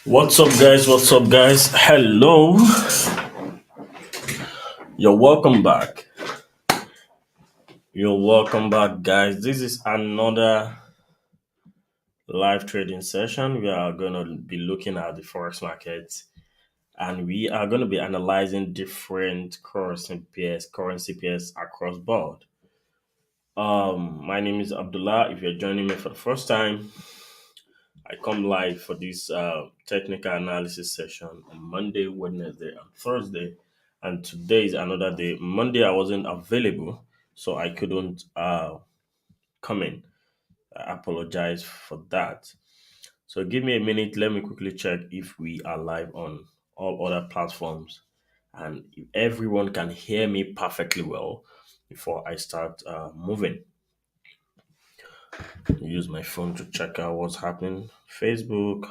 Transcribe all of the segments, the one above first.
What's up, guys? What's up, guys? Hello. You're welcome back. You're welcome back, guys. This is another live trading session. We are going to be looking at the Forex market and we are going to be analyzing different currency pairs across board. My name is Abdullah. If you're joining me for the first time, I come live for this technical analysis session on Monday, Wednesday, and Thursday. And today is another day. Monday I wasn't available, so I couldn't come in. I apologize for that. So give me a minute. Let me quickly check if we are live on all other platforms and if everyone can hear me perfectly well before I start moving. Use my phone to check out what's happening. Facebook.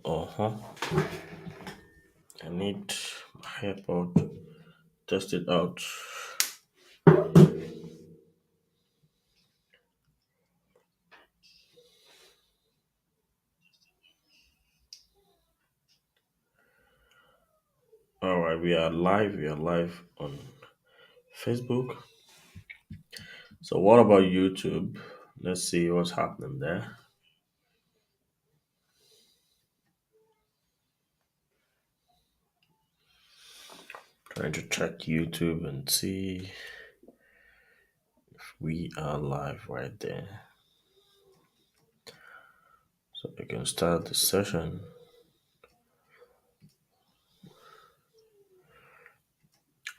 Uh-huh. I need my AirPod. Test it out. All right, we are live. We are live on Facebook. So, what about YouTube? Let's see what's happening there. Trying to check YouTube and see if we are live right there. So, we can start the session.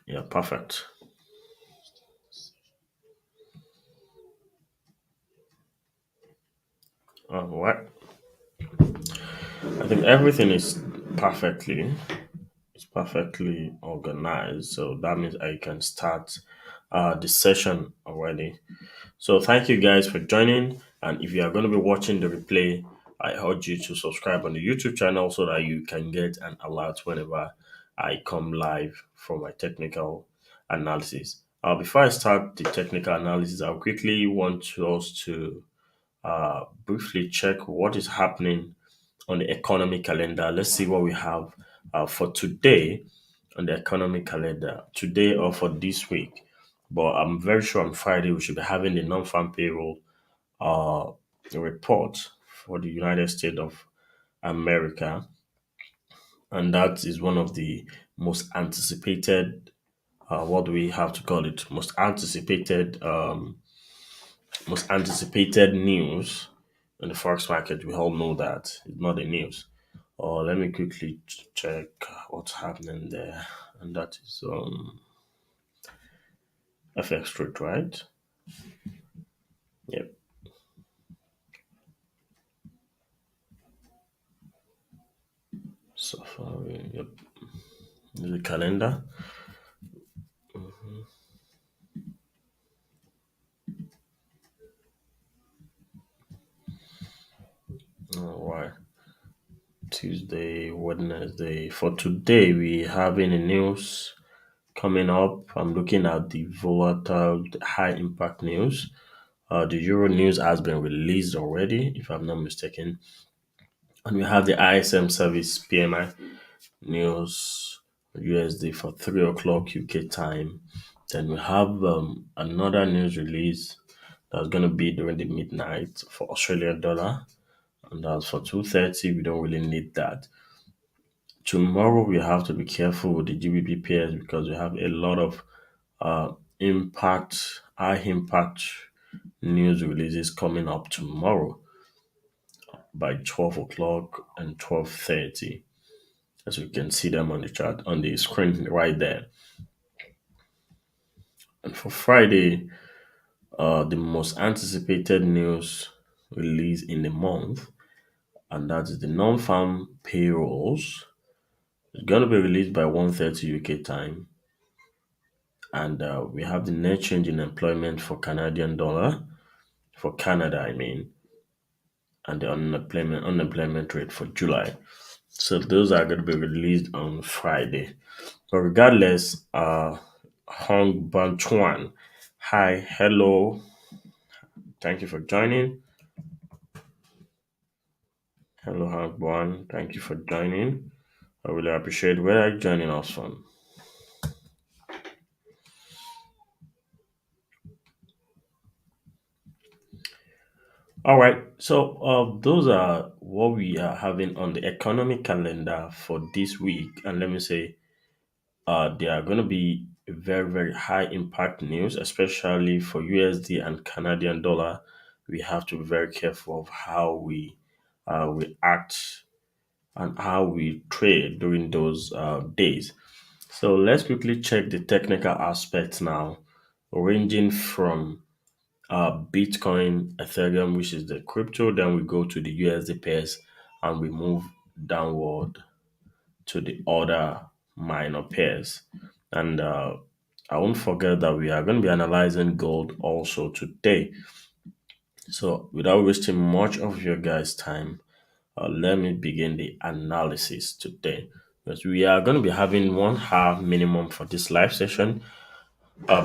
Yeah, perfect. All right. I think everything is perfectly organized. So that means I can start the session already. So thank you guys for joining. And if you are going to be watching the replay, I urge you to subscribe on the YouTube channel so that you can get an alert whenever I come live for my technical analysis. Before I start the technical analysis, I quickly want us to briefly check what is happening on the economic calendar. Let's see what we have for today on the economic calendar, today or for this week. But I'm very sure on Friday we should be having the non-farm payroll uh, report for the United States of America, and that is one of the most anticipated. What do we have to call it? Most anticipated news in the forex market. We all know that it's not the news. Let me quickly check what's happening there, and that is FX rate, right? Yep. Safari. Yep. The calendar. All right. Tuesday, Wednesday. For today, we having a news coming up. I'm looking at the volatile high impact news. The Euro news has been released already, if I'm not mistaken. And we have the ISM service PMI news USD for 3 o'clock UK time. Then we have another news release that's going to be during the midnight for Australian dollar. And that's for 2:30. We don't really need that. Tomorrow we have to be careful with the GBP pairs because we have a lot of uh, high impact news releases coming up tomorrow by 12 o'clock and 12:30. As you can see them on the chart on the screen right there. And for Friday, the most anticipated news release in the month, and that is the non-farm payrolls. It's going to be released by 1:30 UK time. And we have the net change in employment for Canadian dollar, for Canada, I mean, and the unemployment rate for July. So those are going to be released on Friday. But regardless, Hong Ban Chuan, hi, hello, thank you for joining. Hello, Hong Ban, thank you for joining. I really appreciate where are you joining us from. All right, so those are what we are having on the economic calendar for this week. And let me say, they are going to be very, very high impact news, especially for USD and Canadian dollar. We have to be very careful of how we act and how we trade during those days. So let's quickly check the technical aspects now, ranging from Bitcoin, Ethereum, which is the crypto. Then we go to the USD pairs and we move downward to the other minor pairs. And I won't forget that we are going to be analyzing gold also today. So without wasting much of your guys' time, let me begin the analysis today. Because we are going to be having 1 hour minimum for this live session.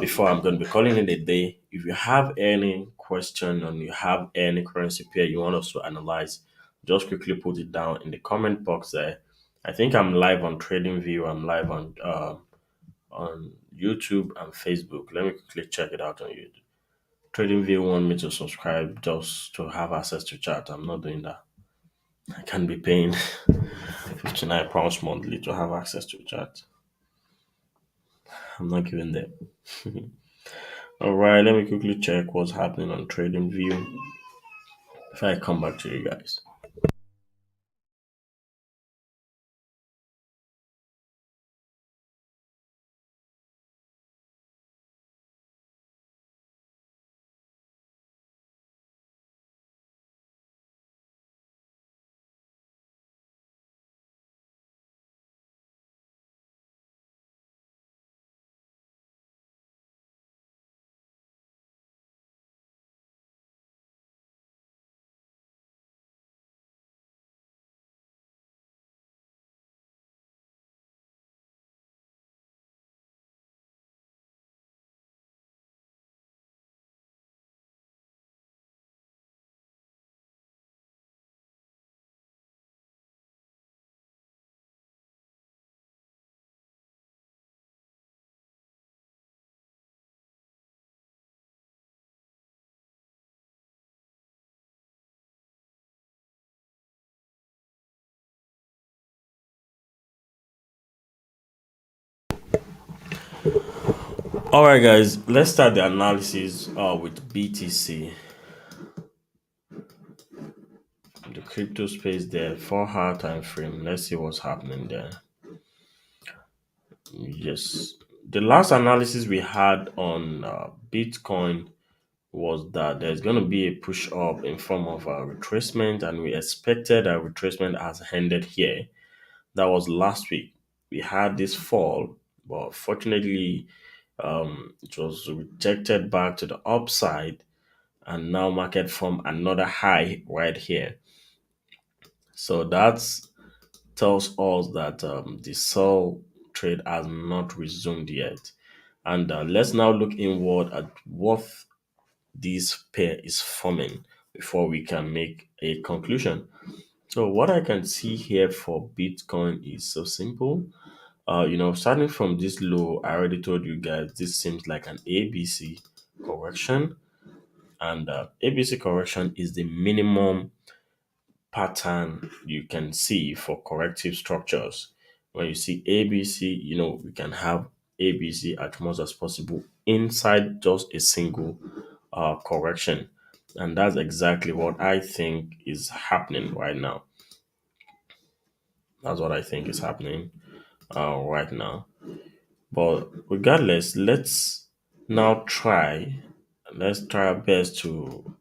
Before I'm going to be calling it a day. If you have any question and you have any currency pair you want us to analyze, just quickly put it down in the comment box there. I think I'm live on TradingView. I'm live on YouTube and Facebook. Let me quickly check it out on YouTube. TradingView want me to subscribe just to have access to chat. I'm not doing that. I can be paying £59 monthly to have access to chat. I'm not giving them. All right, let me quickly check what's happening on TradingView if I come back to you guys. All right, guys, let's start the analysis with BTC, the crypto space there, 4 hour time frame. Let's see what's happening there. Yes, the last analysis we had on Bitcoin was that there's going to be a push up in form of a retracement, and we expected a retracement has ended here. That was last week. We had this fall, but fortunately, it was rejected back to the upside, and now market from another high right here. So that's tells us that the sell trade has not resumed yet. And let's now look inward at what this pair is forming before we can make a conclusion. So what I can see here for Bitcoin is so simple. Starting from this low, I already told you guys this seems like an ABC correction, and ABC correction is the minimum pattern you can see for corrective structures. When you see ABC, we can have ABC as much as possible inside just a single correction. And that's exactly what I think is happening right now. That's what I think is happening right now. But regardless, let's now let's try our best to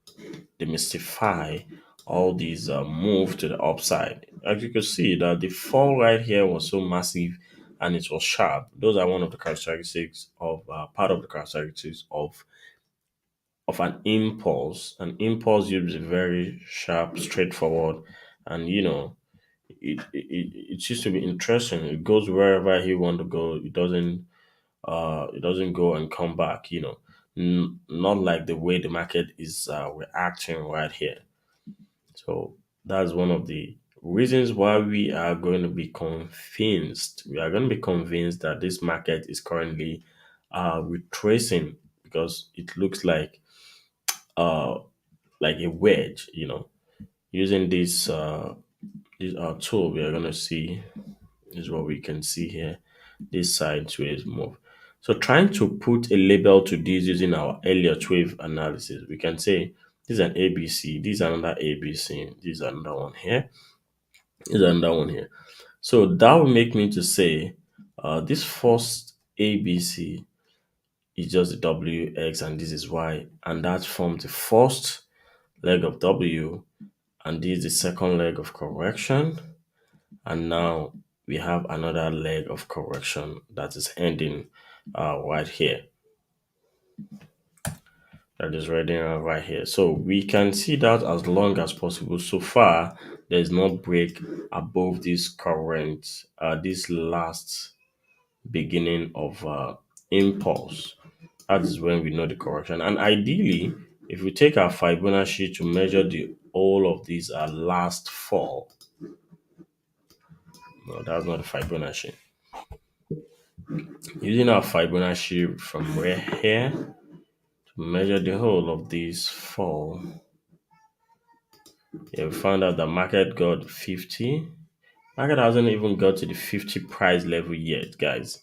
demystify all these move to the upside. As you can see that the fall right here was so massive and it was sharp. Those are one of the characteristics of part of the characteristics of an impulse. An impulse is very sharp, straightforward, and it used to be interesting. It goes wherever he want to go. It doesn't go and come back. Not like the way the market is reacting right here. So that's one of the reasons why we are going to be convinced. We are going to be convinced that this market is currently retracing because it looks uh like a wedge. Using this tool, we are going to see is what we can see here. This sideways move. So trying to put a label to this using our Elliot wave analysis, we can say this is an ABC, this is another ABC, this is another one here, this is another one here. So that will make me to say this first ABC is just the W, X, and this is Y, and that forms the first leg of W, and this is the second leg of correction, and now we have another leg of correction that is ending right here. That is reading right here. So we can see that as long as possible. So far, there is no break above this current, this last beginning of impulse. That is when we know the correction. And ideally, if we take our Fibonacci to measure the all of these last fall, no, that's not the Fibonacci. Using our Fibonacci from right here to measure the whole of these fall, yeah, we found out the market got 50. Market hasn't even got to the 50 price level yet, guys.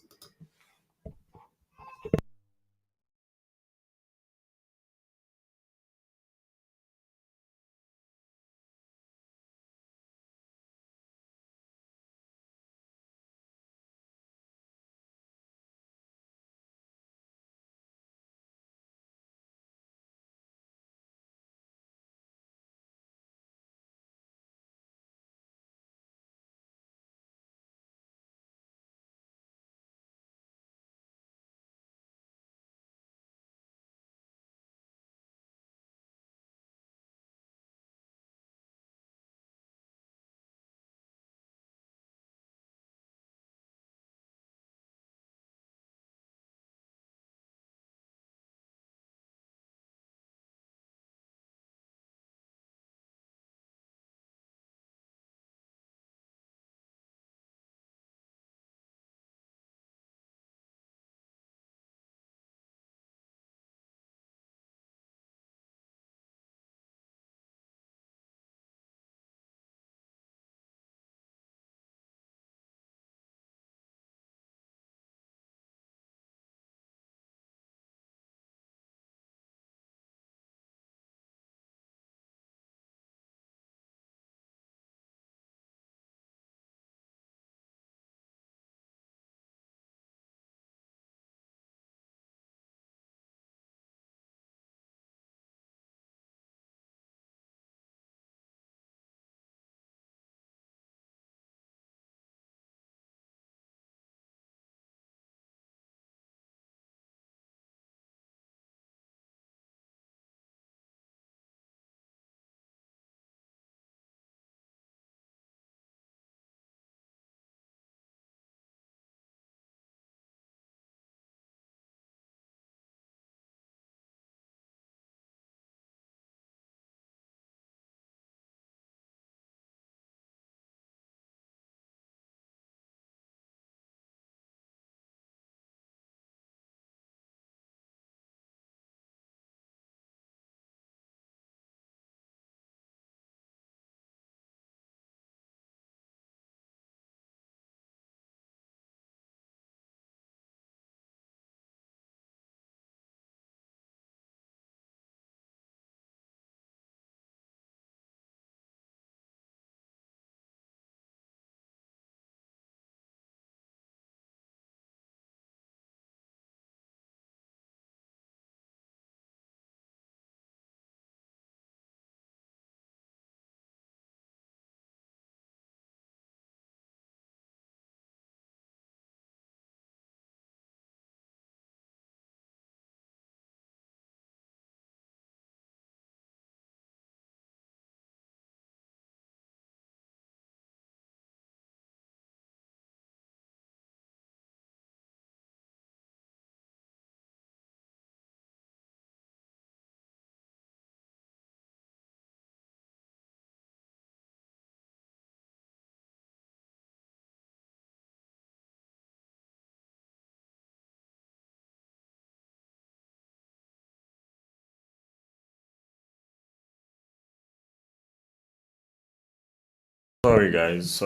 Sorry guys.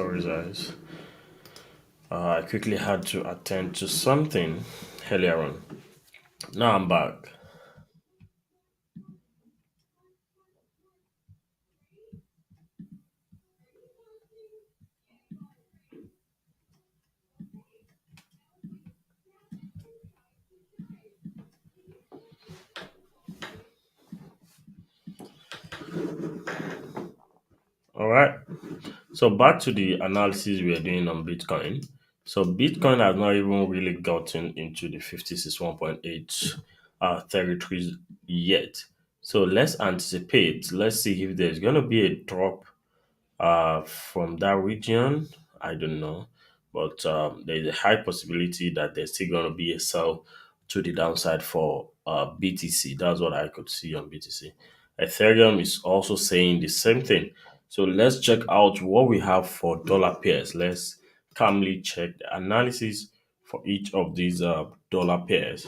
I quickly had to attend to something earlier on. Now I'm back. All right. So back to the analysis we are doing on Bitcoin. So Bitcoin has not even really gotten into the 56.1.8 territories yet. So let's anticipate. Let's see if there's going to be a drop from that region. I don't know, but there's a high possibility that there's still going to be a sell to the downside for BTC. That's what I could see on BTC. Ethereum is also saying the same thing. So let's check out what we have for dollar pairs. Let's calmly check the analysis for each of these dollar pairs,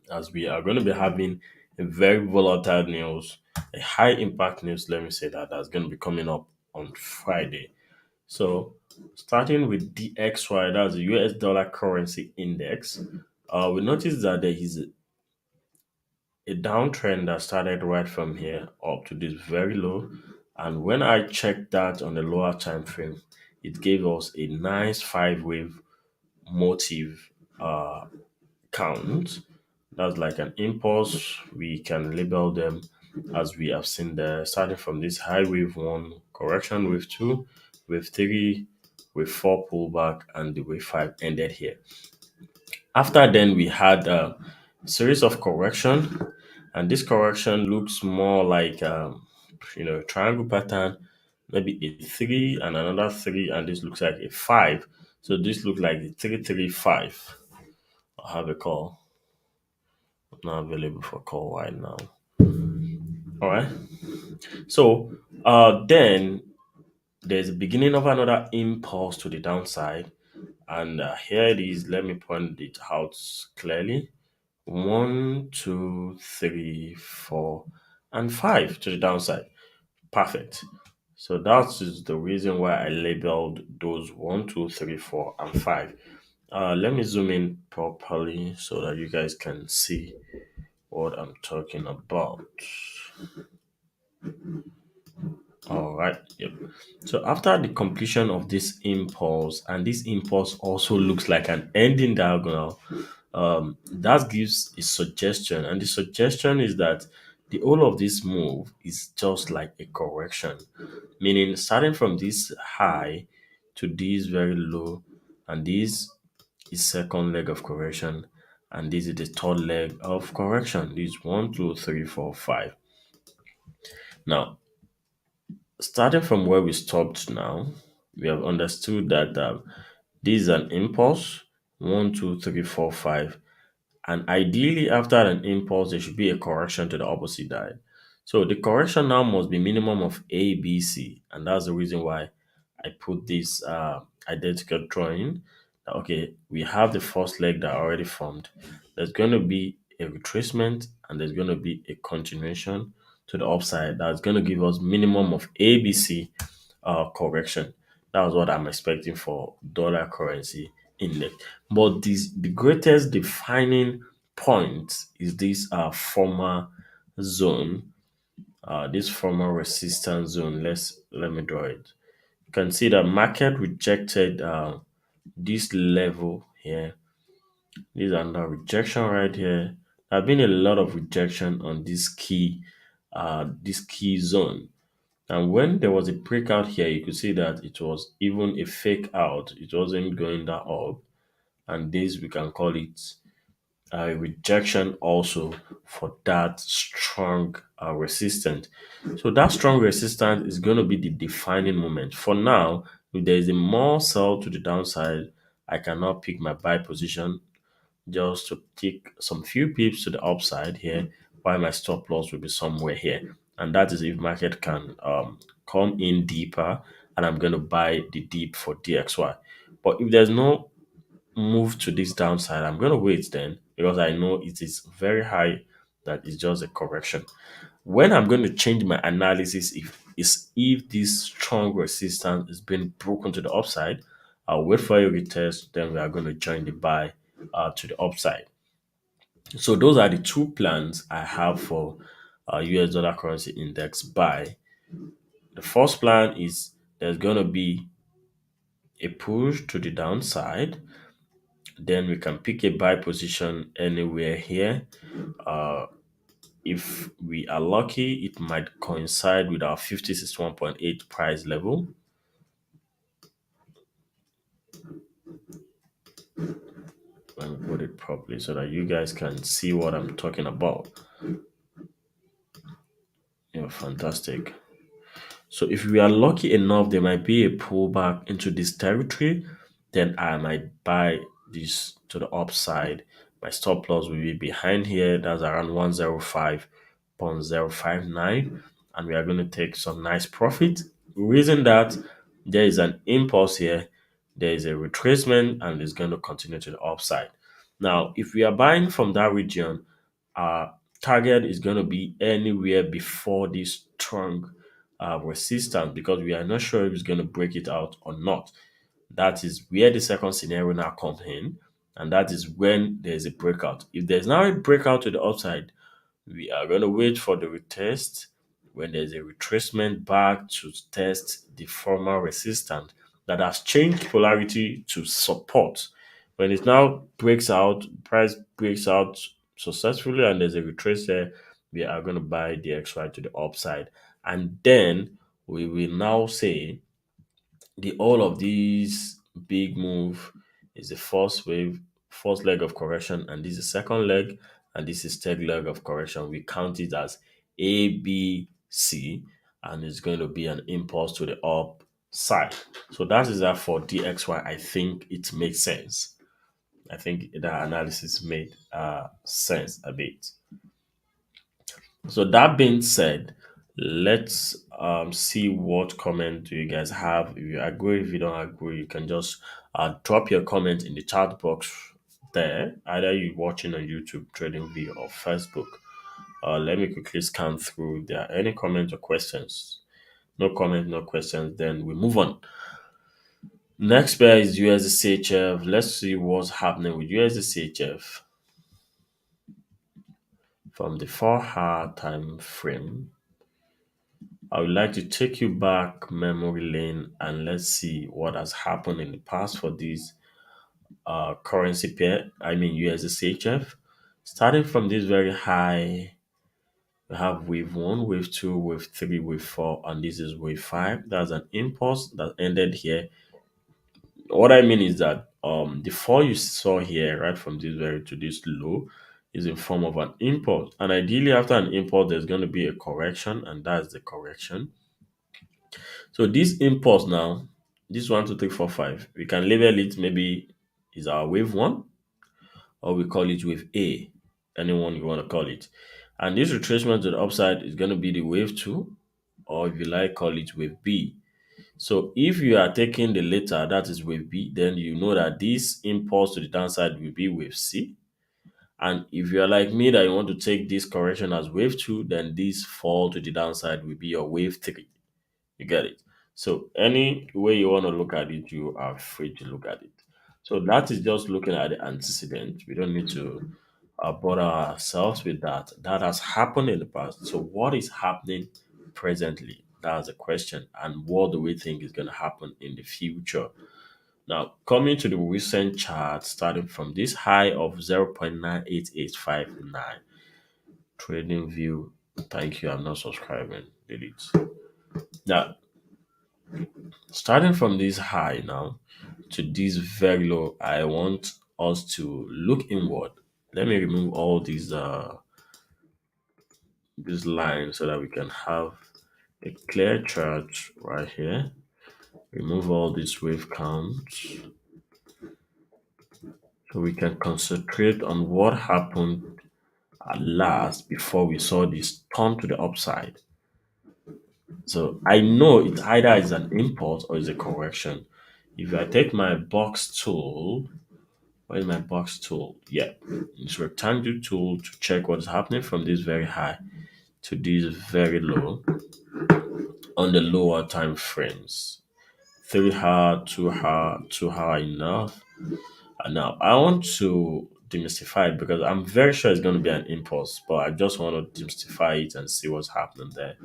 as we are going to be having a very volatile news, a high impact news, let me say that, that's going to be coming up on Friday. So, starting with DXY, that's the US dollar currency index, we notice that there is a downtrend that started right from here up to this very low. And when I checked that on the lower time frame, it gave us a nice five wave motive uh, count. That's like an impulse. We can label them as we have seen there, starting from this high wave one, correction wave two, wave three, wave four pullback, and the wave five ended here. After then, we had a series of correction, and this correction looks more like triangle pattern, maybe a three and another three, and this looks like a five. So this looks like a 335. I'll have a call. Not available for call right now. All right. So then there's the beginning of another impulse to the downside, and here it is. Let me point it out clearly. One, two, three, four, and five to the downside. Perfect. So that is the reason why I labeled those one, two, three, four, and five. Let me zoom in properly so that you guys can see what I'm talking about. All right. Yep. So after the completion of this impulse, and this impulse also looks like an ending diagonal, that gives a suggestion, and the suggestion is that the whole of this move is just like a correction, meaning starting from this high to this very low, and this is second leg of correction, and this is the third leg of correction. This one, two, three, four, five. Now, starting from where we stopped now, we have understood that this is an impulse. One, two, three, four, five. And ideally, after an impulse, there should be a correction to the opposite side. So the correction now must be minimum of A, B, C. And that's the reason why I put this identical drawing. Okay, we have the first leg that already formed. There's going to be a retracement and there's going to be a continuation to the upside. That's going to give us minimum of ABC correction. That was what I'm expecting for dollar currency index. But the greatest defining point is this former zone, this former resistance zone. Let me draw it. You can see that market rejected this level here. This is under rejection right here. There have been a lot of rejection on this key zone. And when there was a breakout here, you could see that it was even a fake out. It wasn't going that up. And this, we can call it a rejection also for that strong resistance. So that strong resistance is going to be the defining moment. For now, if there is a more sell to the downside, I cannot pick my buy position just to take some few pips to the upside here, while my stop loss will be somewhere here. And that is if market can come in deeper and I'm going to buy the deep for DXY. But if there's no move to this downside, I'm going to wait then because I know it is very high that it's just a correction. When I'm going to change my analysis, is if this strong resistance is being broken to the upside. I'll wait for a retest, then we are going to join the buy to the upside. So those are the two plans I have for US dollar currency index buy. The first plan is there's going to be a push to the downside. Then we can pick a buy position anywhere here. Uh, if we are lucky, it might coincide with our 5061.8 price level. Let me put it properly so that you guys can see what I'm talking about. Fantastic. So if we are lucky enough, there might be a pullback into this territory, then I might buy this to the upside. My stop loss will be behind here. That's around 105.059. And we are going to take some nice profit. Reason that there is an impulse here, there is a retracement, and it's going to continue to the upside. Now, if we are buying from that region, our target is going to be anywhere before this strong resistance, because we are not sure if it's going to break it out or not. That is where the second scenario now comes in, and that is when there's a breakout. If there's now a breakout to the upside, we are going to wait for the retest. When there's a retracement back to test the former resistance that has changed polarity to support. When it now breaks out, price breaks out successfully, and there's a retrace there, we are going to buy the XY to the upside. And then we will now say the all of these big move is the first wave, first leg of correction, and this is second leg, and this is third leg of correction. We count it as A, B, C, and it's going to be an impulse to the upside. So that is that for DXY. I think it makes sense. I think the analysis made sense a bit. So that being said, let's see what comment do you guys have. If you agree, if you don't agree, you can just drop your comment in the chat box there. Either you watching on YouTube, TradingView, or Facebook. Let me quickly scan through. If there are any comments or questions? No comment, no questions. Then we move on. Next pair is USD Let's see what's happening with USD from the 4-hour time frame. I would like to take you back memory lane and let's see what has happened in the past for this currency pair, I mean USD. Starting from this very high, we have wave 1, wave 2, wave 3, wave 4, and this is wave 5. That's an impulse that ended here. What I mean is that the fall you saw here, right from this very to this low, is in form of an impulse. And ideally, after an impulse, there's going to be a correction, and that's the correction. So this impulse now, this 1, 2, 3, 4, 5, we can label it maybe is our wave 1, or we call it wave A, anyone you want to call it. And this retracement to the upside is going to be the wave 2, or if you like, call it wave B. So if you are taking the later, that is wave B, then you know that this impulse to the downside will be wave C. And if you are like me that you want to take this correction as wave 2, then this fall to the downside will be your wave 3. You get it? So any way you want to look at it, you are free to look at it. So that is just looking at the antecedent. We don't need to bother ourselves with that. That has happened in the past. So what is happening presently? That's the question. And what do we think is going to happen in the future? Now, coming to the recent chart, starting from this high of 0.98859, trading view. Thank you. I'm not subscribing. Delete. Now, starting from this high now to this very low, I want us to look inward. Let me remove all these lines so that we can have a clear chart right here. Remove all these wave counts so we can concentrate on what happened at last before we saw this turn to the upside. So I know it either is an impulse or is a correction. If I take my box tool, where is my box tool? Yeah, it's rectangle tool to check what is happening from this very high to this very low. on the lower time frames. 3 hour, 2 hour, 2 hour enough. And now I want to demystify it because I'm very sure it's going to be an impulse, but I just want to demystify it and see what's happening there.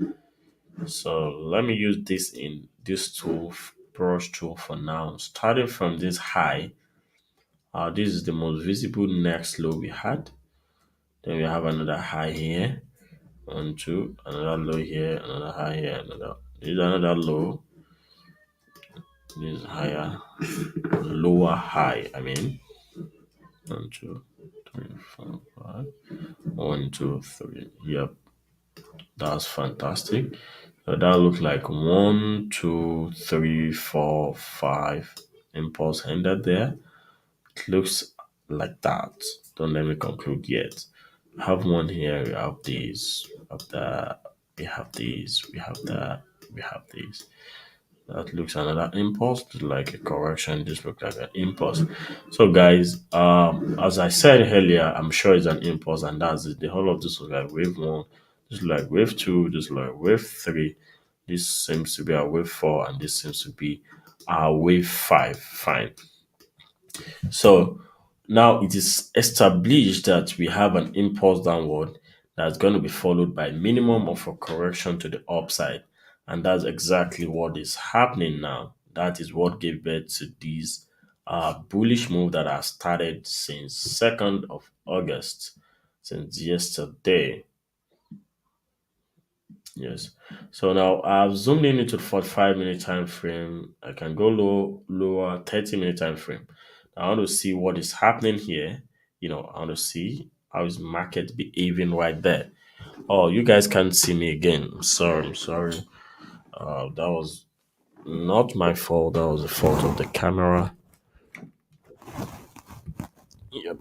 So let me use this tool, brush tool for now. Starting from this high, this is the most visible next low we had. Then we have another high here, one, two, another low here, another high here, another. This is another low. This is higher, lower high. I mean, one, two, three, four, five. One, two, three. Yep, that's fantastic. So that looks like 1, 2, 3, 4, 5 impulse ended there. It looks like that. Don't let me conclude yet. We have one here, we have these, we have that, we have these, we have that, we have these. That looks another impulse, like a correction. This looks like an impulse. So, guys, as I said earlier, I'm sure it's an impulse, and that's it. The whole of this was like wave one, this is like wave two, this is like wave three. This seems to be a wave four, and this seems to be a wave five. Fine. So now it is established that we have an impulse downward that's going to be followed by minimum of a correction to the upside. And that's exactly what is happening now. That is what gave birth to this bullish move that has started since 2nd of August, since yesterday. Yes. So now I've zoomed in into the 45-minute time frame. I can go lower, 30-minute time frame. I want to see what is happening here. I want to see how is market behaving right there. Oh, you guys can't see me again. I'm sorry. That was not my fault. That was the fault of the camera. Yep.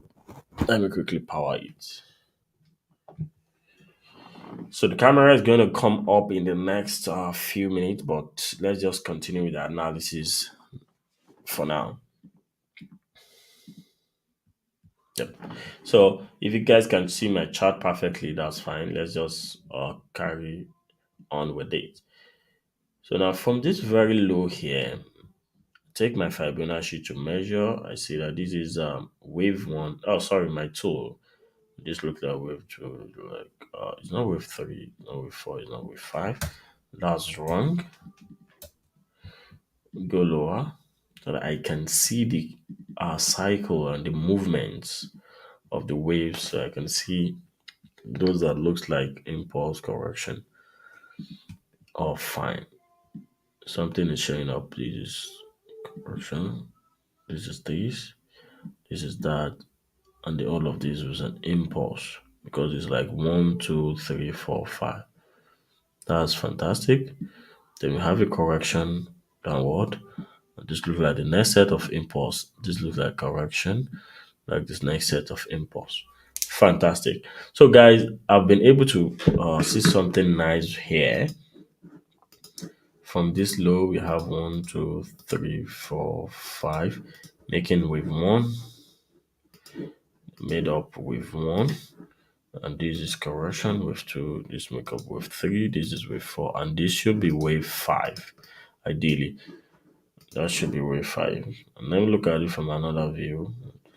Let me quickly power it. So the camera is going to come up in the next few minutes, but let's just continue with the analysis for now. Yep. So if you guys can see my chart perfectly, that's fine. Let's just carry on with it. So now from this very low here, take my Fibonacci to measure. I see that this is wave one. Oh, sorry, my tool. This looks like wave two. Like it's not wave three, it's not wave four, it's not wave five. That's wrong. Go lower so that I can see the cycle and the movements of the waves. So I can see those that looks like impulse correction. Oh, fine. Something is showing up. This is correction. This is this. This is that. And all of this was an impulse because it's like 1, 2, 3, 4, 5. That's fantastic. Then we have a correction downward. This looks like the next set of impulse. This looks like correction, like this next set of impulse. Fantastic. So, guys, I've been able to see something nice here. From this low, we have 1, 2, 3, 4, 5, making wave one, made up wave one, and this is correction wave two. This make up wave three. This is wave four, and this should be wave five. Ideally, that should be wave five. And then look at it from another view.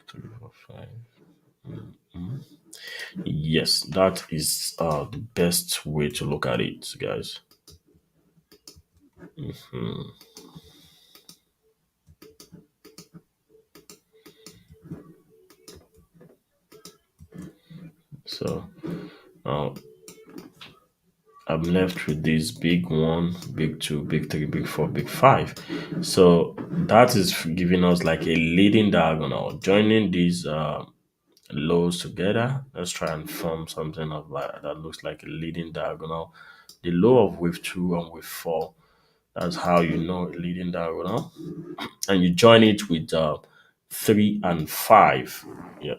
3, 4, 5. Yes, that is the best way to look at it, guys. So now I'm left with this big one, big two, big three, big four, big five. So that is giving us like a leading diagonal. Joining these lows together, let's try and form something of like that looks like a leading diagonal. The low of wave two and wave four. That's how you know a leading diagonal. And you join it with 3 and 5. Yeah.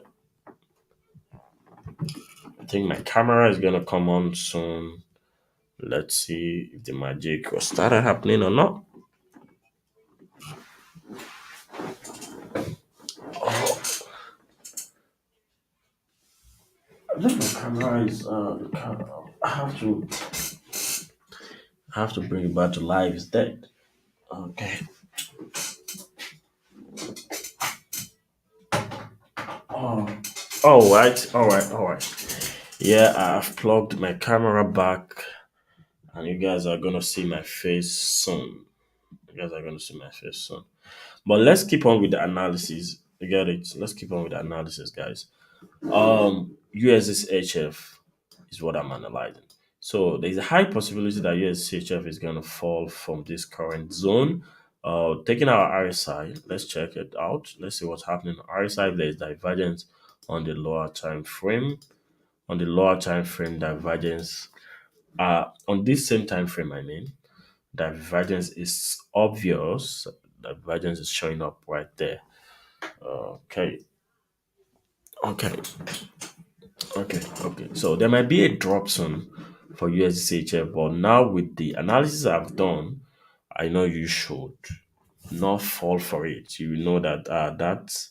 I think my camera is gonna come on soon. Let's see if the magic will start happening or not. I think my camera is. I have to I have to bring it back to life. It's dead. Okay. Oh. All right. All right. All right. Yeah, I've plugged my camera back, and you guys are gonna see my face soon. You guys are gonna see my face soon. But let's keep on with the analysis. You get it? Let's keep on with the analysis, guys. USHF is what I'm analyzing. So there's a high possibility that USHF is going to fall from this current zone. Taking our RSI, let's check it out. Let's see what's happening. RSI, there is divergence on the lower time frame. On the lower time frame, divergence. On this same time frame, I mean, divergence is obvious. Divergence is showing up right there. Okay, okay. Okay. So there might be a drop soon for USDCHF, but now with the analysis I've done, I know you should not fall for it. You know that that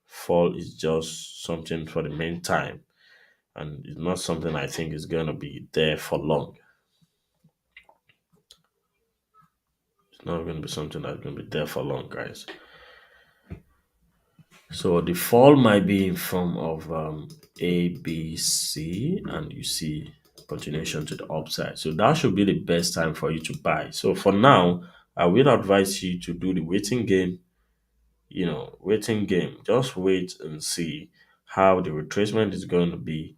fall is just something for the meantime, and it's not something I think is going to be there for long. It's not going to be something that's going to be there for long, guys. So the fall might be in form of A, B, C, and you see continuation to the upside. So that should be the best time for you to buy. So for now, I will advise you to do the waiting game. Waiting game. Just wait and see how the retracement is going to be,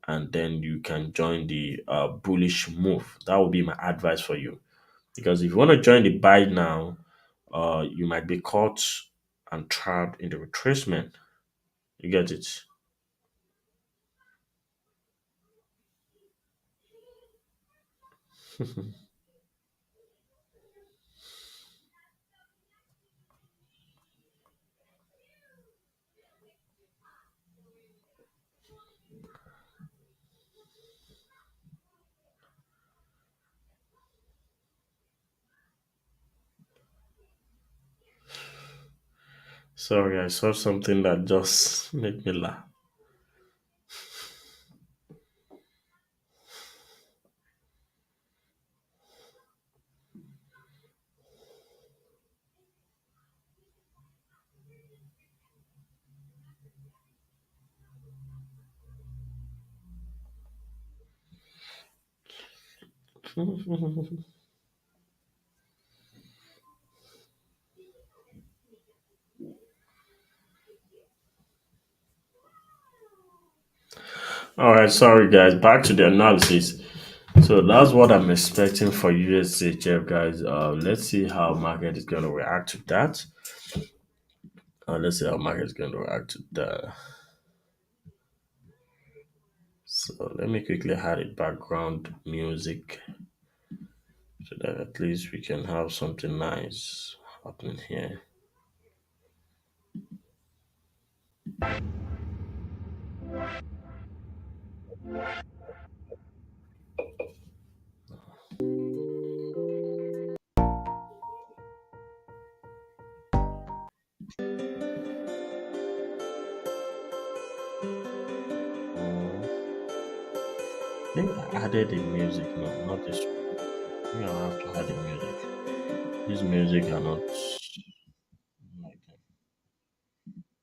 and then you can join the bullish move. That would be my advice for you. Because if you want to join the buy now, you might be caught and trapped in the retracement. You get it? Sorry, I saw something that just made me laugh. All right, sorry guys. Back to the analysis. So that's what I'm expecting for USHF, guys. Let's see how market is going to react to that. Let's see how market is going to react to that. So let me quickly add a background music so that at least we can have something nice happening here. I think I added the music. No, not this one. I think I'll have to add the music. This music are not like that.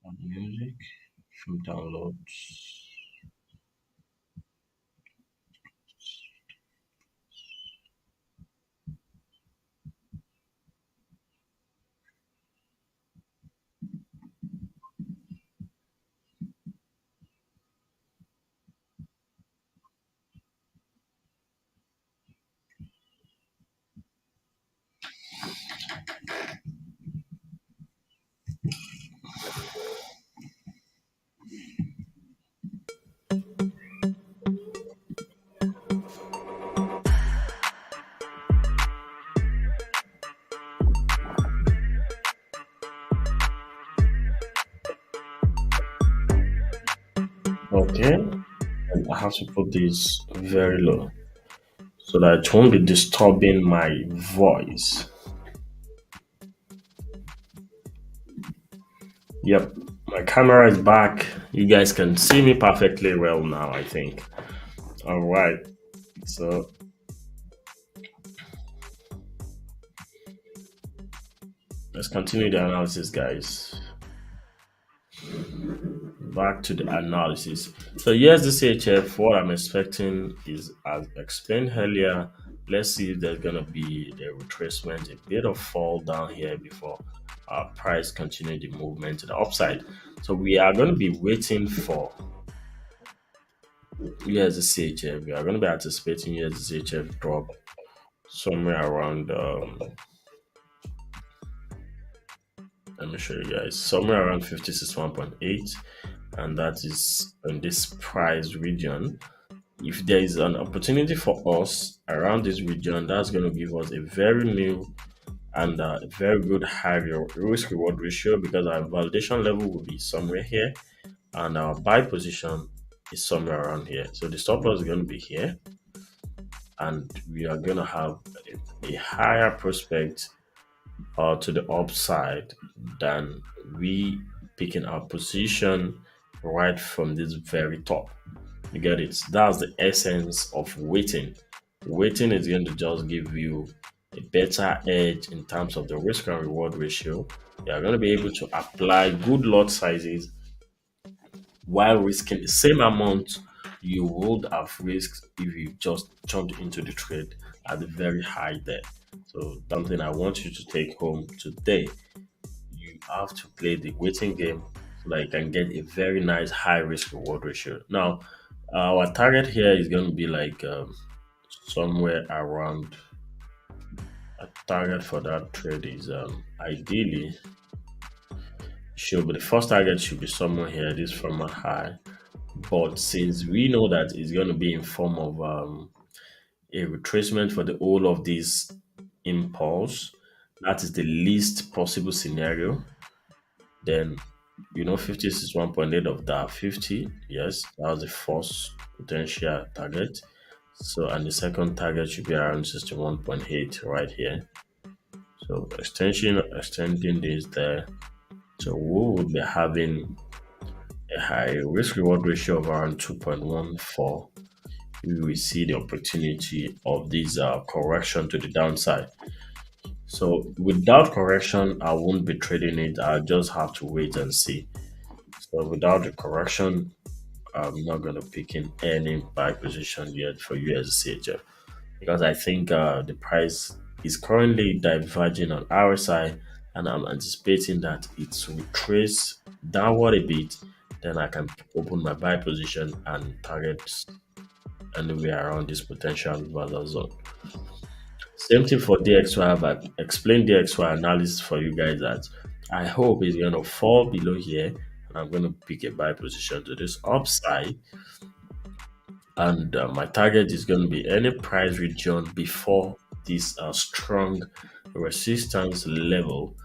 Add music from downloads. Okay, and I have to put this very low so that it won't be disturbing my voice. Yep, my camera is back. You guys can see me perfectly well now, I think. All right, so Let's continue the analysis, guys. Back to the analysis. So here's the CHF. What I'm expecting is, as explained earlier, let's see if there's gonna be a retracement, a bit of fall down here before our price continue the movement to the upside. So we are going to be waiting for here's the CHF. We are going to be anticipating here's the CHF drop somewhere around let me show you guys, somewhere around 56.1.8, and that is in this price region. If there is an opportunity for us around this region, that's going to give us a very new and a very good high risk reward ratio, because our validation level will be somewhere here and our buy position is somewhere around here. So the stop loss is going to be here, and we are going to have a higher prospect to the upside than we picking our position right from this very top. You get it? That's the essence of waiting. Waiting is going to just give you a better edge in terms of the risk and reward ratio. You are going to be able to apply good lot sizes while risking the same amount you would have risked if you just jumped into the trade at the very high there. So something I want you to take home today, you have to play the waiting game so that you can get a very nice high risk reward ratio. Now, our target here is going to be like somewhere around, a target for that trade is ideally should be, the first target should be somewhere here, this from a high. But since we know that it's going to be in form of a retracement for the whole of this impulse, that is the least possible scenario. Then, 50 is 1.8 of that 50. Yes, that was the first potential target. So, and the second target should be around 61.8 right here. So, extending this there. So, we will be having a high risk reward ratio of around 2.14. We will see the opportunity of this correction to the downside. So without correction, I won't be trading it. I'll just have to wait and see. So without the correction, I'm not going to pick in any buy position yet for USDCHF, because I think the price is currently diverging on our side, and I'm anticipating that it will trace downward a bit. Then I can open my buy position and target anywhere around this potential reversal zone. Same thing for DXY. I've explained DXY analysis for you guys that I hope is going to fall below here, and I'm going to pick a buy position to this upside. And my target is going to be any price region before this strong resistance level,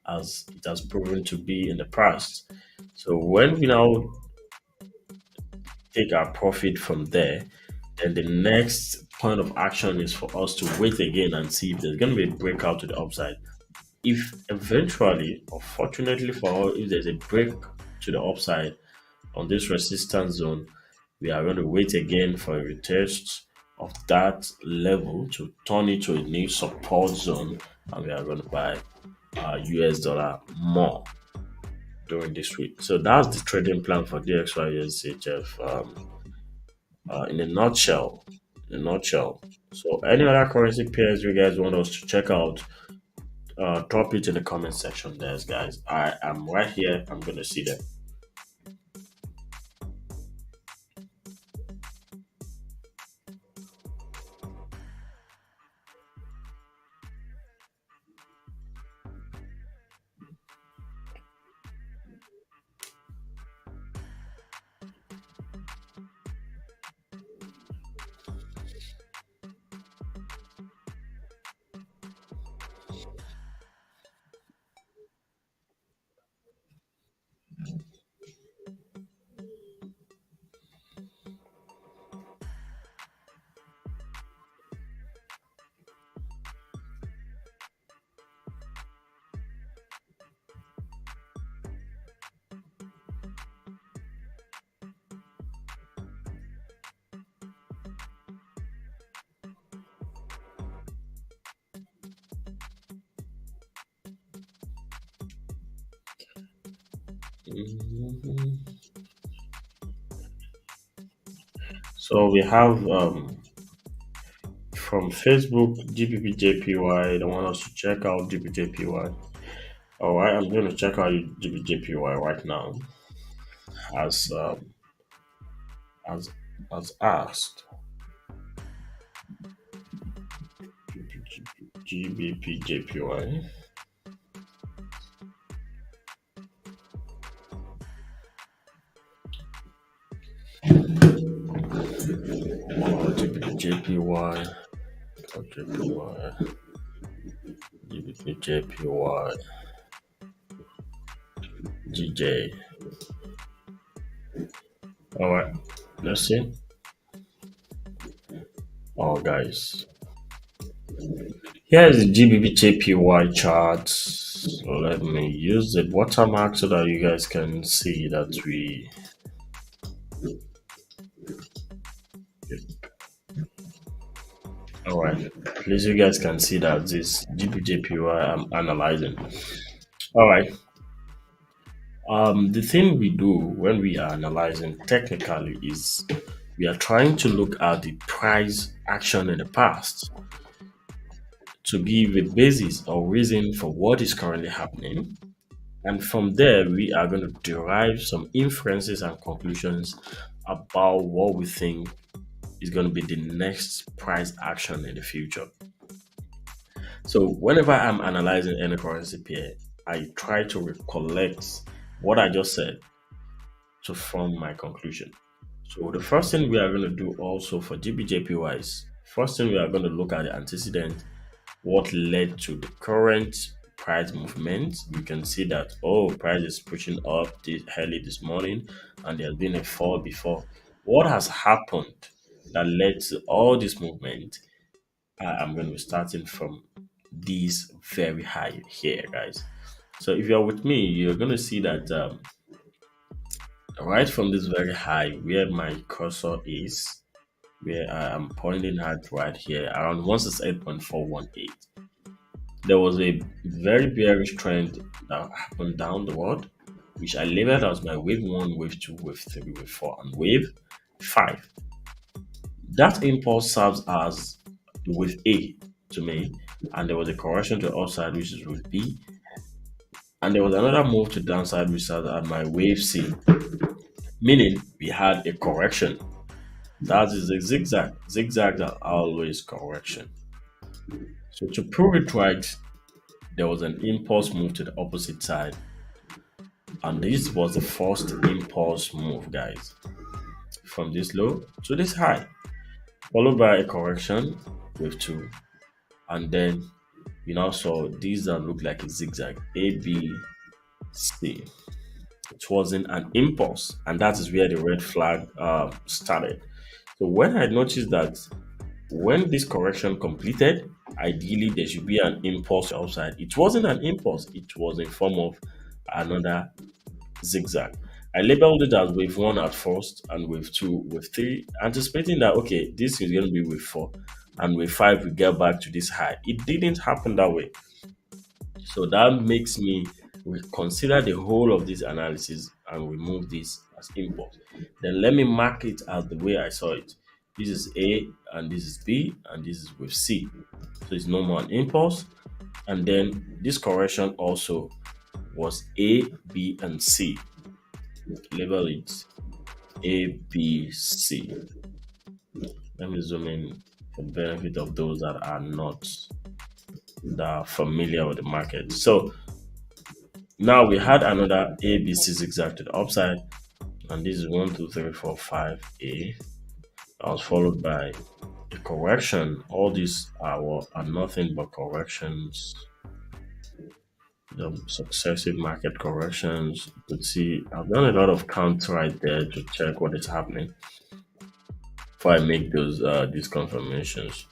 as it has proven to be in the past. So when we now take our profit from there, then the next point of action is for us to wait again and see if there's going to be a breakout to the upside. If eventually, or fortunately for us, if there's a break to the upside on this resistance zone, we are going to wait again for a retest of that level to turn it to a new support zone, and we are going to buy US dollar more during this week. So that's the trading plan for DXY USHF. In a nutshell. In a nutshell. So, any other currency pairs you guys want us to check out, drop it in the comment section there, guys. I am right here. I'm gonna see them. Mhm. So we have from Facebook GBPJPY. They want us to check out GBJPY. All right, I'm going to check out GBJPY right now, as as as asked. GBPJPY. GBPJPY. JPY. GBPJPY. GJ. All right, let's see. Oh, guys, here's the GBPJPY chart. So let me use the watermark so that you guys can see that we. All right, at least you guys can see that this GBPJPY I'm analyzing. All right. The thing we do when we are analyzing technically is we are trying to look at the price action in the past to give a basis or reason for what is currently happening. And from there, we are going to derive some inferences and conclusions about what we think is going to be the next price action in the future. So, whenever I'm analyzing any currency pair, I try to recollect what I just said to form my conclusion. So the first thing we are going to do also for GBJPY is first thing we are going to look at the antecedent, what led to the current price movement. You can see that price is pushing up this early this morning, and there has been a fall before. What has happened that led to all this movement? I'm going to be starting from this very high here, guys. So if you're with me, you're going to see that right from this very high, where my cursor is, where I am pointing at right here, around 168.418. There was a very bearish trend that happened down the world, which I labeled as my wave one, wave two, wave three, wave four, and wave five. That impulse serves as the wave A to me, and there was a correction to the upside, which is wave B, and there was another move to downside, which serves as my wave C, meaning we had a correction. That is a zigzag. Zigzags are always correction. So to prove it right, there was an impulse move to the opposite side, and this was the first impulse move, guys, from this low to this high, followed by a correction with two, and then we now saw these that look like a zigzag A, B, C. It wasn't an impulse, and that is where the red flag started. So when I noticed that when this correction completed, ideally there should be an impulse outside. It wasn't an impulse, it was in form of another zigzag. I labeled it as wave one at first, and wave two, wave three, anticipating that okay, this is going to be wave four, and wave five we get back to this high. It didn't happen that way. So that makes me consider the whole of this analysis and remove this as impulse. Then let me mark it as the way I saw it. This is A and this is B and this is with C. So it's no more an impulse. And then this correction also was A, B, and C. Label it A, B, C. Let me zoom in for the benefit of those that are not that are familiar with the market. So now we had another ABC zigzag to the upside, and this is 1, 2, 3, 4, 5A. That was followed by a correction. All these are nothing but corrections. The successive market corrections. You could see I've done a lot of counts right there to check what is happening before I make these confirmations.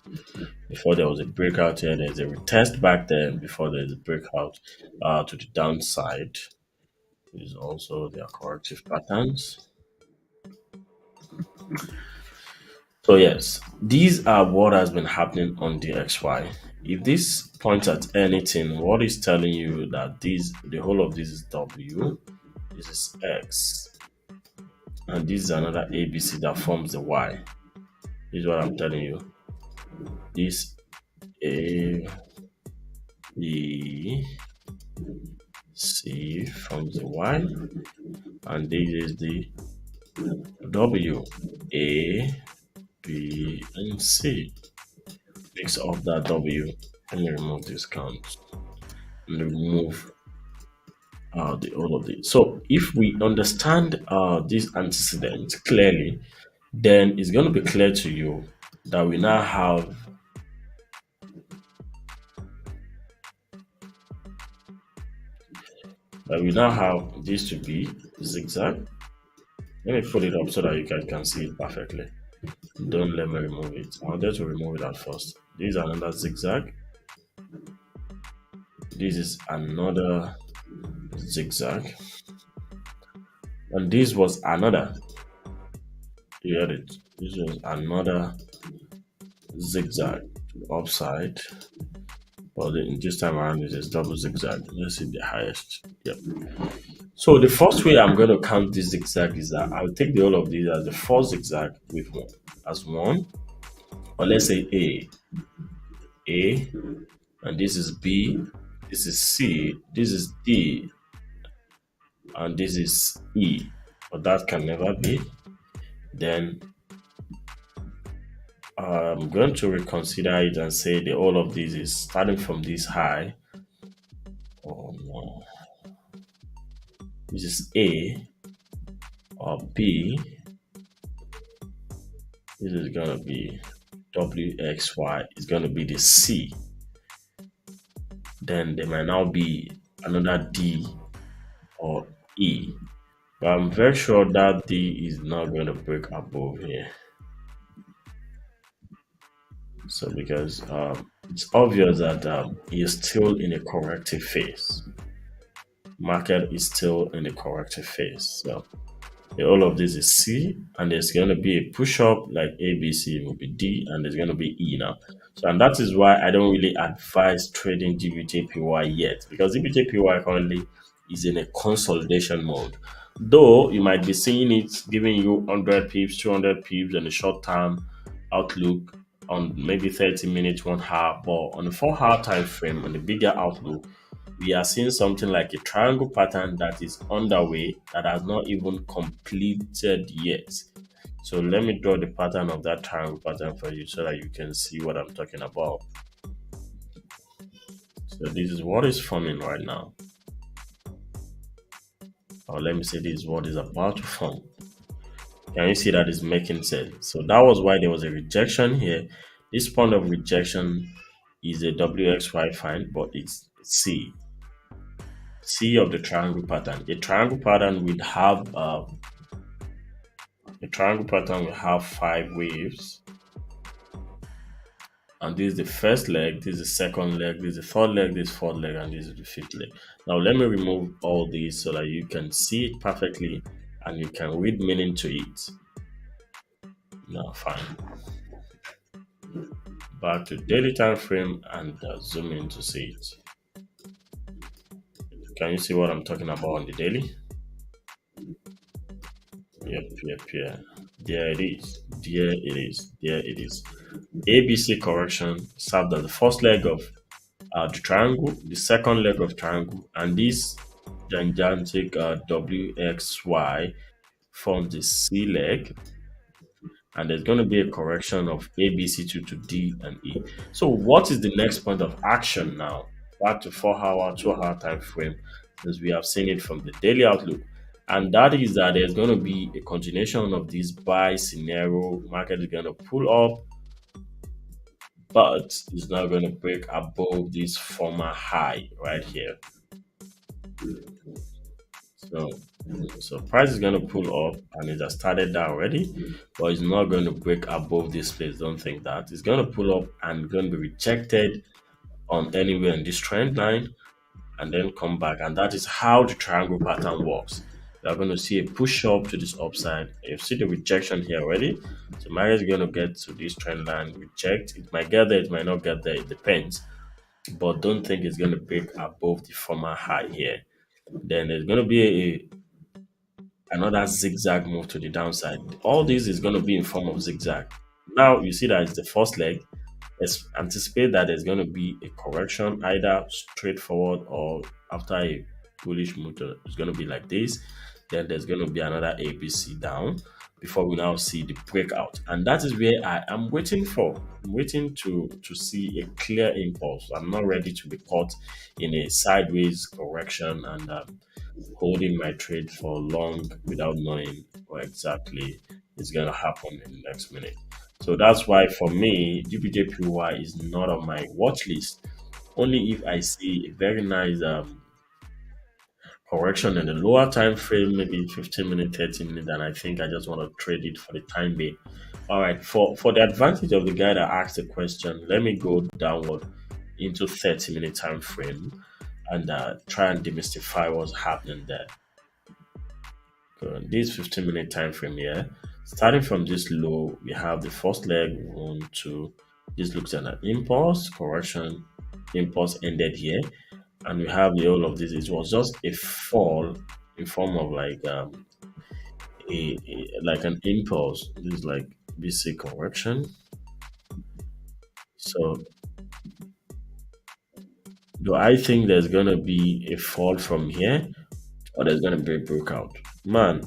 Before there was a breakout here, there's a retest back there. Before there's a breakout to the downside. Is also their corrective patterns. So yes, these are what has been happening on the XY. If this points at anything, what is telling you that the whole of this is W, this is X, and this is another ABC that forms the Y. This is what I'm telling you. This A, B, C forms the Y, and this is the W, A, B, and C. Mix of that W. Let me remove this count and remove the all of this. So if we understand these antecedents clearly, then it's going to be clear to you that we now have this to be zigzag. Let me put it up so that you guys can see it perfectly. Don't let me remove it. I wanted to remove it at first. This is another zigzag. This is another zigzag. And this was another. You heard it. This was another zigzag upside. But this time around it is double zigzag. Let's see the highest. Yep. So the first way I'm going to count this zigzag is that I'll take the whole of these as the first zigzag with one as one. Or let's say A, and this is B, this is C, this is D, and this is E. But that can never be. Then I'm going to reconsider it and say the all of this is starting from this high. Oh no. This is A or B. This is going to be WXY. It's going to be the C. Then there might now be another D or E. But I'm very sure that D is not going to break above here. So because it's obvious that he is still in a corrective phase. Market is still in a corrective phase. So all of this is C, and there's going to be a push up like A, B, C will be D, and there's going to be E now. So, and that is why I don't really advise trading GBPUSD yet, because GBPUSD currently is in a consolidation mode. Though you might be seeing it giving you 100 pips, 200 pips in a short term outlook on maybe 30 minutes, 1 hour, but on a 4 hour time frame, on the bigger outlook, we are seeing something like a triangle pattern that is underway that has not even completed yet. So let me draw the pattern of that triangle pattern for you so that you can see what I'm talking about. So this is what is forming right now. Or let me say this is what is about to form. Can you see that is making sense? So that was why there was a rejection here. This point of rejection is a WXY fine, but it's C. C of the triangle pattern. A triangle pattern will have 5 waves. And this is the first leg, this is the second leg, this is the third leg, this is fourth leg, and this is the fifth leg. Now let me remove all these so that you can see it perfectly and you can read meaning to it. Now fine. Back to daily time frame and zoom in to see it. Can you see what I'm talking about on the daily? Yep. There it is. ABC correction served as the first leg of the triangle, the second leg of triangle, and this gigantic WXY forms the C leg. And there's going to be a correction of ABC2 to D and E. So what is the next point of action now? Back to 4 hour, 2 hour time frame, as we have seen it from the daily outlook. And that is that there's going to be a continuation of this buy scenario. Market is going to pull up, but it's not going to break above this former high right here. So price is going to pull up, and it has started that already, but it's not going to break above this place. Don't think that. It's going to pull up and going to be rejected on anywhere in this trend line and then come back. And that is how the triangle pattern works. You're going to see a push up to this upside. You see the rejection here already. So market is going to get to this trend line, reject. It might get there, it might not get there. It depends. But don't think it's going to break above the former high here. Then there's going to be another zigzag move to the downside. All this is going to be in form of zigzag. Now you see that it's the first leg. Let's anticipate that there's going to be a correction either straightforward or after a bullish move. It's going to be like this. Then there's going to be another ABC down before we now see the breakout. And that is where I am waiting for. I'm waiting to see a clear impulse. I'm not ready to be caught in a sideways correction and holding my trade for long without knowing what exactly is going to happen in the next minute. So that's why for me, GBJPY is not on my watch list. Only if I see a very nice correction in the lower time frame, maybe 15 minutes, 30 minutes, and I think I just want to trade it for the time being. All right, for the advantage of the guy that asked the question, let me go downward into 30-minute time frame and try and demystify what's happening there. This 15-minute time frame here, starting from this low, we have the first leg, one, two. This looks at an impulse, correction, impulse ended here, and we have the whole of this. It was just a fall in form of like like an impulse. This is like BC correction. So do I think there's gonna be a fall from here or there's gonna be a breakout? Man,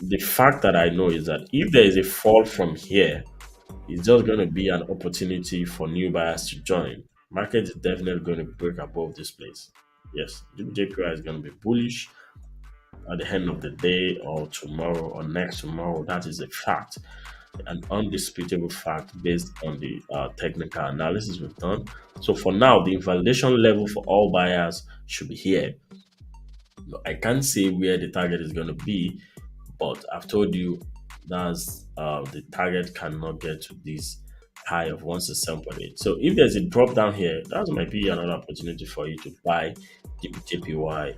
the fact that I know is that if there is a fall from here, it's just going to be an opportunity for new buyers to join. Market is definitely going to break above this place. Yes, JPY is going to be bullish at the end of the day or tomorrow or next tomorrow. That is a fact, an undisputable fact based on the technical analysis we've done. So for now, the invalidation level for all buyers should be here. I can't say where the target is going to be, but I've told you that's the target cannot get to this high of 167.8. So if there's a drop down here, that might be another opportunity for you to buy JPY,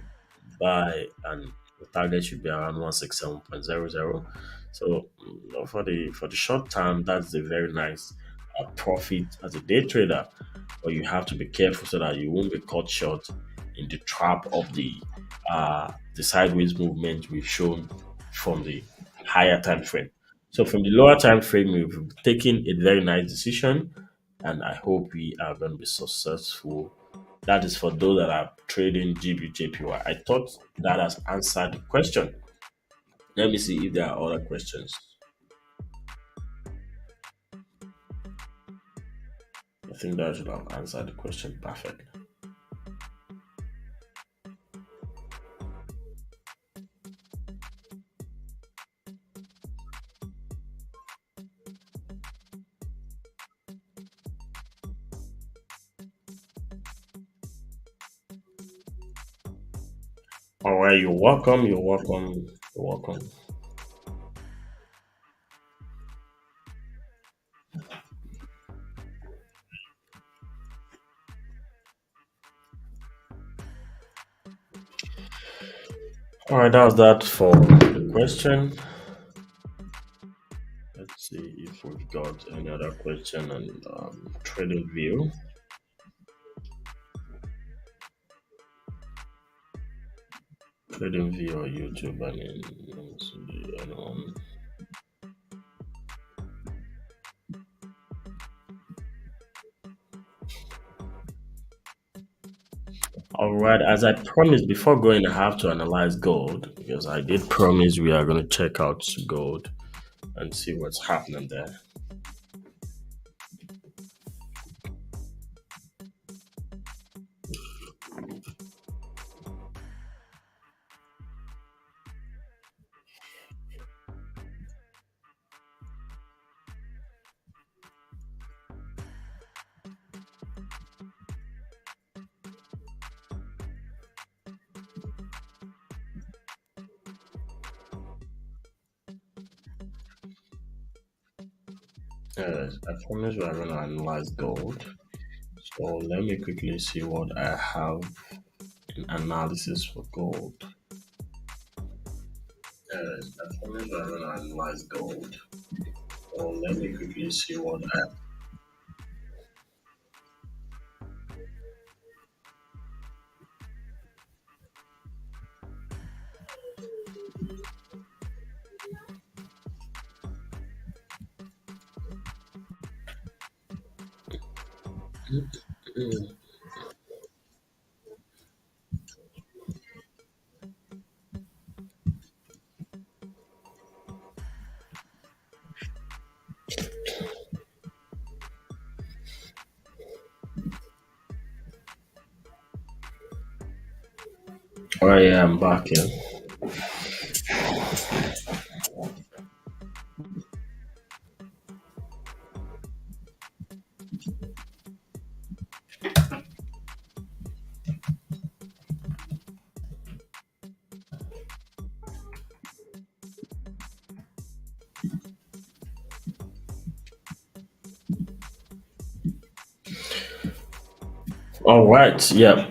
buy, and the target should be around 167.00. So for the short term, that's a very nice profit as a day trader, but you have to be careful so that you won't be caught short in the trap of the sideways movement we've shown from the higher time frame. So from the lower time frame, we've taken a very nice decision, and I hope we are going to be successful. That is for those that are trading GBJPY. I thought that has answered the question. Let me see if there are other questions. I think that should have answered the question perfectly. All right, you're welcome. You're welcome. You're welcome. All right, that's that for the question. Let's see if we've got any other question on trading view. Trading view or YouTube. I mean, let's see, anyone. All right, as I promised before going, I have to analyze gold because I did promise we are going to check out gold and see what's happening there. Yes, I promise we are going to analyze gold. So let me quickly see what I have in analysis for gold. Yes, I promise we are going to analyze gold. So let me quickly see what I have. All right, yeah, I'm back here. All right, yeah.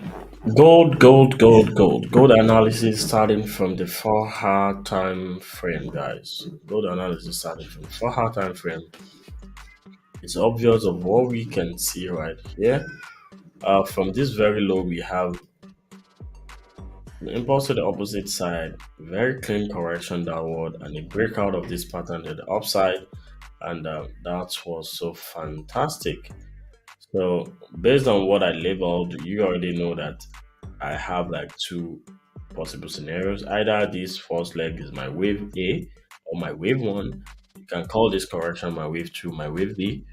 Gold analysis starting from the 4 hour time frame, guys. Gold analysis starting from the 4 hour time frame. It's obvious of what we can see right here. From this very low, we have the impulse to the opposite side, very clean correction downward, and a breakout of this pattern to the upside, and that was so fantastic. So, based on what I labeled, you already know that I have like two possible scenarios. Either this first leg is my wave A or my wave one. You can call this correction my wave two, my wave B.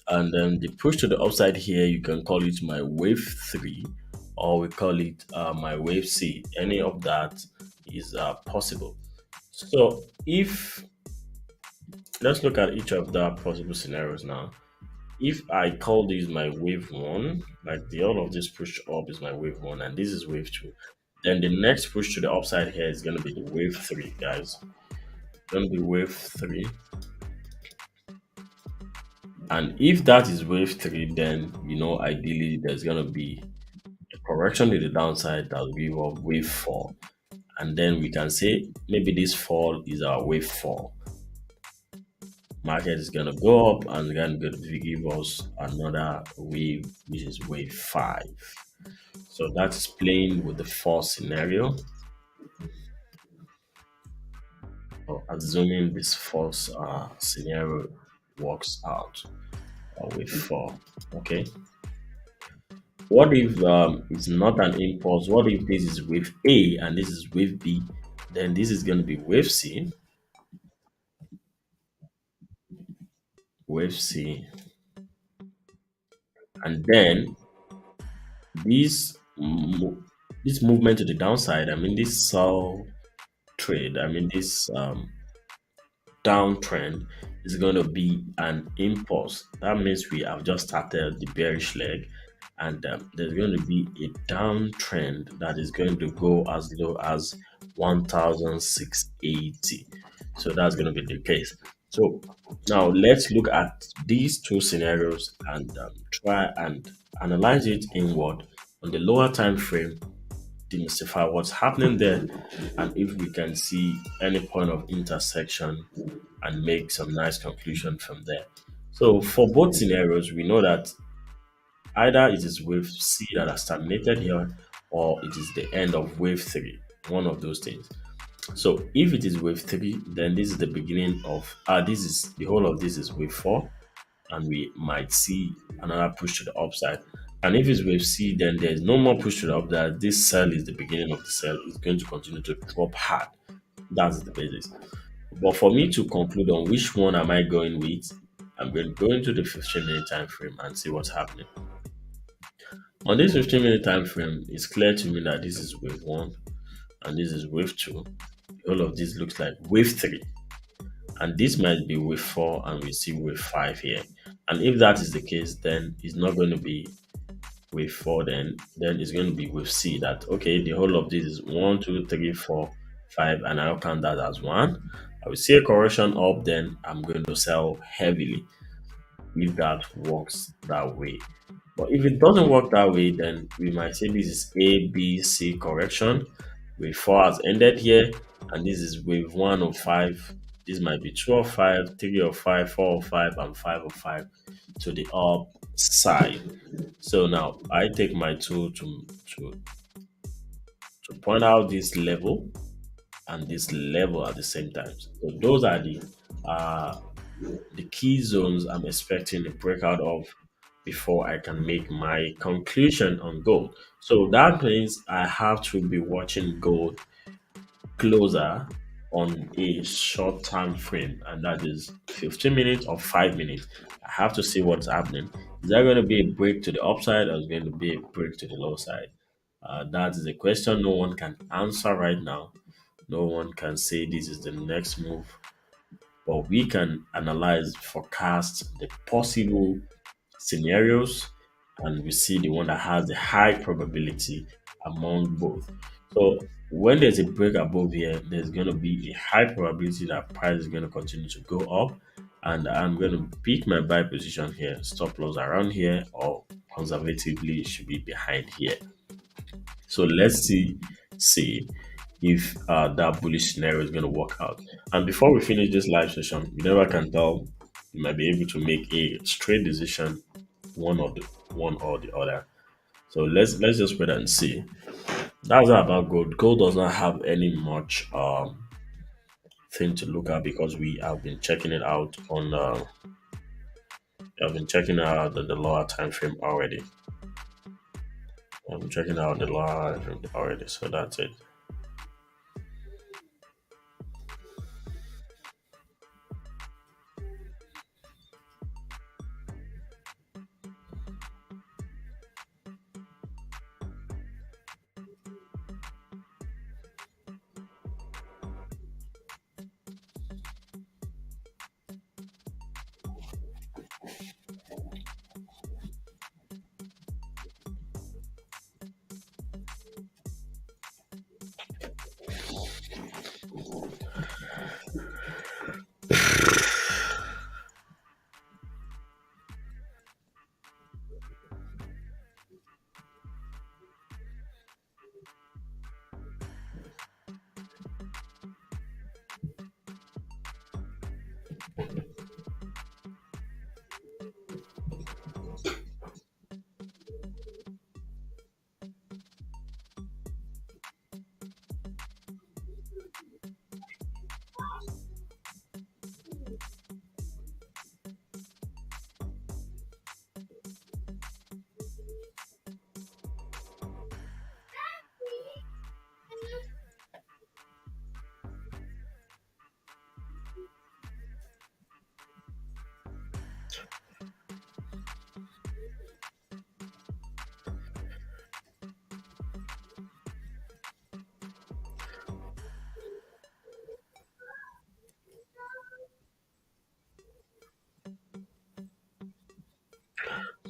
And then the push to the upside here, you can call it my wave three, or we call it my wave C. Any of that is possible. So if let's look at each of the possible scenarios now. If I call this my wave one, like the all of this push up is my wave one, and this is wave two, then the next push to the upside here is gonna be the wave three, guys. Gonna be wave three, and if that is wave three, then ideally there's gonna be a correction to the downside that will give up wave four, and then we can say maybe this fall is our wave four. Market is gonna go up and then going to give us another wave, which is wave five. So that's playing with the fourth scenario, or assuming this fourth scenario works out with four. Okay. What if it's not an impulse? What if this is wave A and this is wave B? Then this is going to be wave C, and then this this movement to the downside. I mean this sell trade. I mean this downtrend is going to be an impulse. That means we have just started the bearish leg, and there's going to be a downtrend that is going to go as low as 1,680. So that's going to be the case. So now let's look at these two scenarios and try and analyze it inward on the lower time frame, demystify what's happening there, and if we can see any point of intersection and make some nice conclusion from there. So for both scenarios, we know that either it is wave C that has terminated here, or it is the end of wave three, one of those things. So if it is wave three, then this is the beginning of this is the whole of this is wave four, and we might see another push to the upside. And if it's wave C, then there's no more push to the upside. This sell is the beginning of the sell. It's going to continue to drop hard. That's the basis. But for me to conclude on which one am I going with, I'm going to go into the 15-minute time frame and see what's happening. On this 15-minute time frame, it's clear to me that this is wave one and this is wave two. All of this looks like wave three, and this might be wave four, and we see wave five here. And if that is the case, then it's not going to be wave four, then it's going to be wave C. That okay, the whole of this is 1, 2, 3, 4, 5, and I'll count that as one. I will see a correction up, then I'm going to sell heavily if that works that way. But if it doesn't work that way, then we might say this is A, B, C correction. Wave 4 has ended here, and this is wave 1 of 5. This might be 2 of 5, 3 of 5, 4 of 5, and 5 of 5 to the upside. So now I take my tool to point out this level and this level at the same time. So those are the key zones I'm expecting a breakout of before I can make my conclusion on gold. So that means I have to be watching gold closer on a short time frame, and that is 15 minutes or 5 minutes. I have to see what's happening. Is there going to be a break to the upside, or is going to be a break to the low side? That is a question no one can answer right now. No one can say this is the next move, but we can analyze, forecast the possible scenarios, and we see the one that has the high probability among both. So when there's a break above here, there's going to be a high probability that price is going to continue to go up, and I'm going to pick my buy position here, stop loss around here, or conservatively it should be behind here. So let's see if that bullish scenario is going to work out. And before we finish this live session, you never can tell. You might be able to make a straight decision, one or the other. So let's just wait and see. That's all about gold. Gold does not have any much thing to look at because we have been checking it out on I've been checking out the lower time frame already. I'm checking out the lower time frame already, so that's it.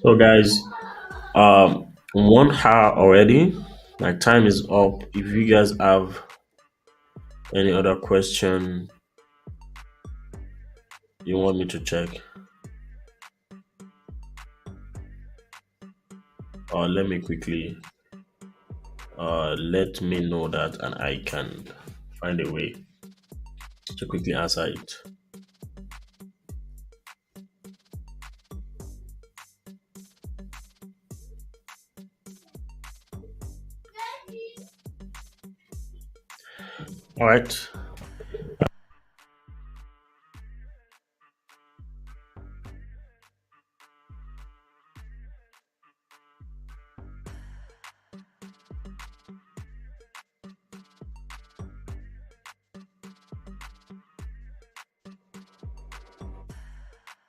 So guys, 1 hour already. My time is up. If you guys have any other question you want me to check, let me quickly let me know that, and I can find a way to quickly answer it. All right.